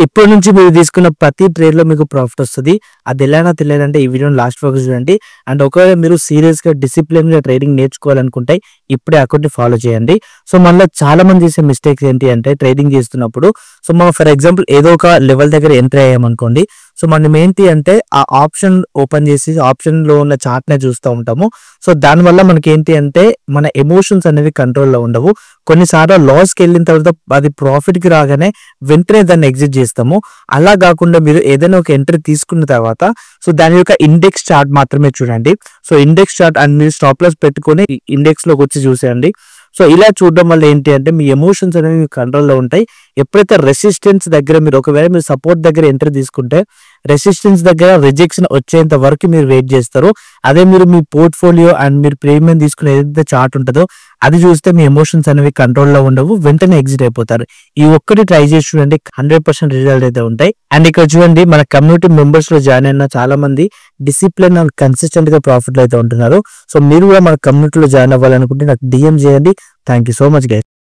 ఇప్పటి నుంచి మీరు తీసుకున్న ప్రతి ట్రేడ్ లో మీకు ప్రాఫిట్ వస్తుంది. అది ఎలానా తెలియాలంటే ఈ వీడియో లాస్ట్ వరకు చూడండి. అండ్ ఒకవేళ మీరు సీరియస్ గా డిసిప్లిన్ గా ట్రేడింగ్ నేర్చుకోవాలనుకుంటే ఇప్పుడే అకౌంట్ ని ఫాలో చేయండి. సో మళ్ళీ చాలా మంది చేసే మిస్టేక్స్ ఏంటి అంటే ట్రేడింగ్ చేస్తున్నప్పుడు సో మనం ఫర్ ఎగ్జాంపుల్ ఏదో ఒక లెవెల్ దగ్గర ఎంటర్ అయ్యామనుకోండి. సో మనం ఏంటి అంటే ఆ ఆప్షన్ ఓపెన్ చేసి ఆప్షన్ లో ఉన్న చార్ట్ నే చూస్తూ ఉంటాము. సో దానివల్ల మనకి ఏంటి అంటే మన ఎమోషన్స్ అనేవి కంట్రోల్లో ఉండవు. కొన్నిసార్లు లాస్కి వెళ్ళిన తర్వాత అది ప్రాఫిట్ కి రాగానే వెంటనే దాన్ని ఎగ్జిట్ చేస్తాము. అలా కాకుండా మీరు ఏదైనా ఒక ఎంట్రీ తీసుకున్న తర్వాత సో దాని యొక్క ఇండెక్స్ చార్ట్ మాత్రమే చూడండి. సో ఇండెక్స్ చార్ట్ అండ్ మీరు స్టాప్ లాస్ పెట్టుకొని ఇండెక్స్ లోకి వచ్చి చూసేయండి. సో ఇలా చూడడం వల్ల ఏంటి అంటే మీ ఎమోషన్స్ అనేవి మీ కంట్రోల్లో ఉంటాయి. ఎప్పుడైతే రెసిస్టెన్స్ దగ్గర మీరు ఒకవేళ మీరు సపోర్ట్ దగ్గర ఎంట్రీ తీసుకుంటే రెసిస్టెన్స్ దగ్గర రిజెక్షన్ వచ్చేంత వరకు మీరు వెయిట్ చేస్తారు. అదే మీరు మీ పోర్ట్ఫోలియో అండ్ మీరు ప్రీమియం తీసుకునే ఏదైతే చార్ట్ ఉంటుందో అది చూస్తే మీ ఎమోషన్స్ అనేవి కంట్రోల్లో ఉండవు, వెంటనే ఎగ్జిట్ అయిపోతారు. ఈ ఒక్కటి ట్రై చేసి చూడండి, 100% రిజల్ట్ అయితే ఉంటాయి. అండ్ ఇక్కడ చూడండి మన కమ్యూనిటీ మెంబర్స్ లో జాయిన్ అయిన చాలా మంది డిసిప్లిన్ అండ్ కన్సిస్టెంట్ గా ప్రాఫిట్ అయితే ఉంటున్నారు. సో మీరు కూడా మన కమ్యూనిటీలో జాయిన్ అవ్వాలనుకుంటే నాకు DM చేయండి. Thank you so much guys.